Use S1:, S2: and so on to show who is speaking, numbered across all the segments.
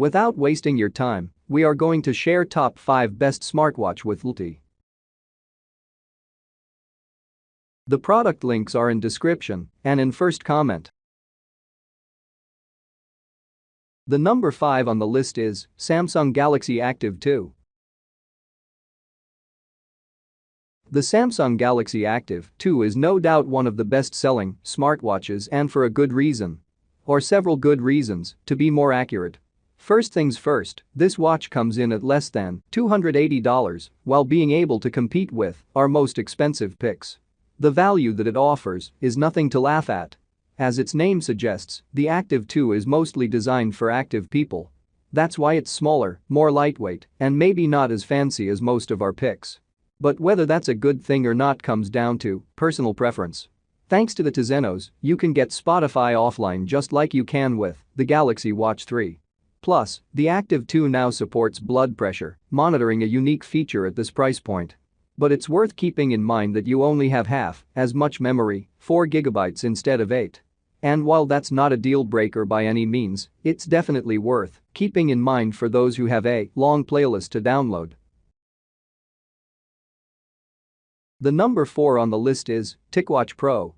S1: Without wasting your time, we are going to share top 5 best smartwatch with LTE. The product links are in description and in first comment. The number 5 on the list is Samsung Galaxy Active 2. The Samsung Galaxy Active 2 is no doubt one of the best-selling smartwatches, and for a good reason. Or several good reasons, to be more accurate. First things first, this watch comes in at less than $280 while being able to compete with our most expensive picks. The value that it offers is nothing to laugh at. As its name suggests, the Active 2 is mostly designed for active people. That's why it's smaller, more lightweight, and maybe not as fancy as most of our picks. But whether that's a good thing or not comes down to personal preference. Thanks to the Tizenos, you can get Spotify offline just like you can with the Galaxy Watch 3. Plus, the Active 2 now supports blood pressure monitoring, a unique feature at this price point. But it's worth keeping in mind that you only have half as much memory, 4 GB instead of 8. And while that's not a deal breaker by any means, it's definitely worth keeping in mind for those who have a long playlist to download. The number 4 on the list is Ticwatch Pro.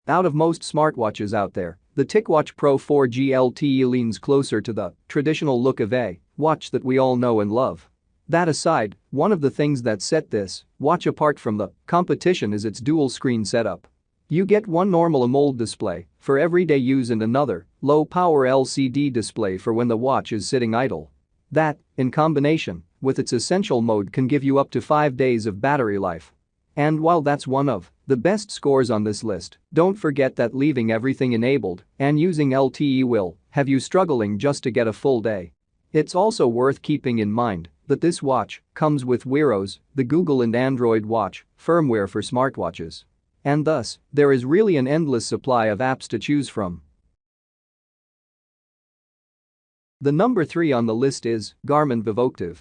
S1: Out of most smartwatches out there, the Ticwatch Pro 4G LTE leans closer to the traditional look of a watch that we all know and love. That aside, one of the things that set this watch apart from the competition is its dual-screen setup. You get one normal AMOLED display for everyday use and another low-power LCD display for when the watch is sitting idle. That, in combination with its essential mode, can give you up to 5 days of battery life. And while that's one of the best scores on this list, don't forget that leaving everything enabled and using LTE will have you struggling just to get a full day. It's also worth keeping in mind that this watch comes with Wear OS, the Google and Android Watch firmware for smartwatches. And thus, there is really an endless supply of apps to choose from. The number 3 on the list is Garmin Vivoctive.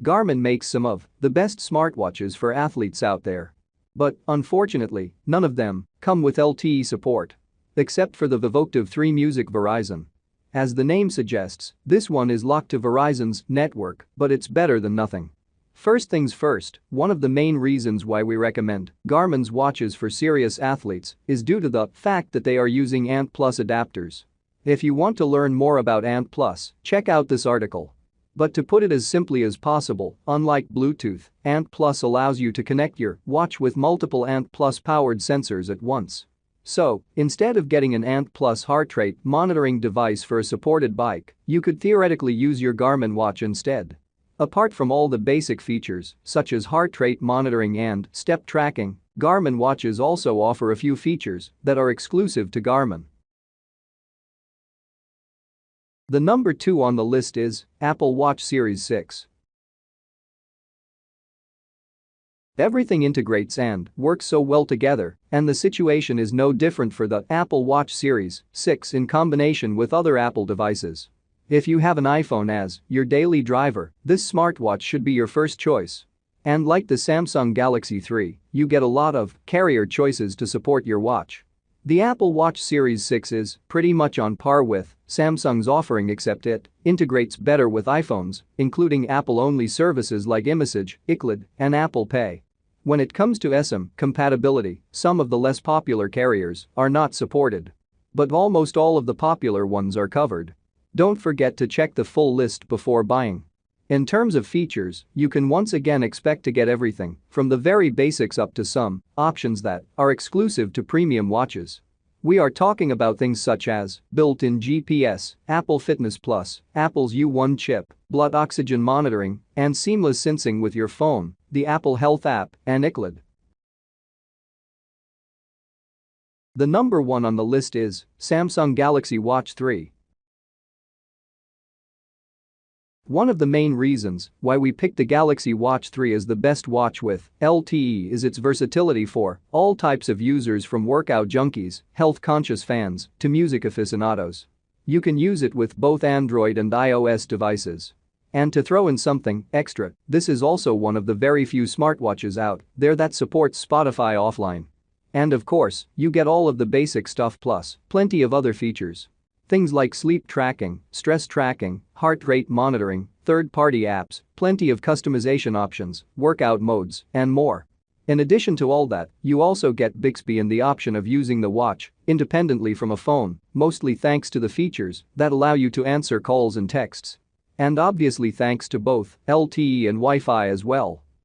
S1: Garmin makes some of the best smartwatches for athletes out there. But, unfortunately, none of them come with LTE support. Except for the Vivoctive 3 Music Verizon. As the name suggests, this one is locked to Verizon's network, but it's better than nothing. First things first, one of the main reasons why we recommend Garmin's watches for serious athletes is due to the fact that they are using ANT+ adapters. If you want to learn more about ANT+, check out this article. But to put it as simply as possible, unlike Bluetooth, ANT+ allows you to connect your watch with multiple ANT+ powered sensors at once. So, instead of getting an ANT+ heart rate monitoring device for a supported bike, you could theoretically use your Garmin watch instead. Apart from all the basic features, such as heart rate monitoring and step tracking, Garmin watches also offer a few features that are exclusive to Garmin. The number 2 on the list is Apple Watch Series 6. Everything integrates and works so well together, and the situation is no different for the Apple Watch Series 6 in combination with other Apple devices. If you have an iPhone as your daily driver, this smartwatch should be your first choice. And like the Samsung Galaxy 3, you get a lot of carrier choices to support your watch. The Apple Watch Series 6 is pretty much on par with Samsung's offering, except it integrates better with iPhones, including Apple-only services like iMessage, iCloud, and Apple Pay. When it comes to eSIM compatibility, some of the less popular carriers are not supported. But almost all of the popular ones are covered. Don't forget to check the full list before buying. In terms of features, you can once again expect to get everything from the very basics up to some options that are exclusive to premium watches. We are talking about things such as built-in GPS, Apple Fitness Plus, Apple's U1 chip, blood oxygen monitoring, and seamless syncing with your phone, the Apple Health app, and iCloud. The number 1 on the list is Samsung Galaxy Watch 3. One of the main reasons why we picked the Galaxy Watch 3 as the best watch with LTE is its versatility for all types of users, from workout junkies, health-conscious fans, to music aficionados. You can use it with both Android and iOS devices. And to throw in something extra, this is also one of the very few smartwatches out there that supports Spotify offline. And of course, you get all of the basic stuff plus plenty of other features. Things like sleep tracking, stress tracking, heart rate monitoring, third-party apps, plenty of customization options, workout modes, and more. In addition to all that, you also get Bixby and the option of using the watch independently from a phone, mostly thanks to the features that allow you to answer calls and texts. And obviously thanks to both LTE and Wi-Fi as well.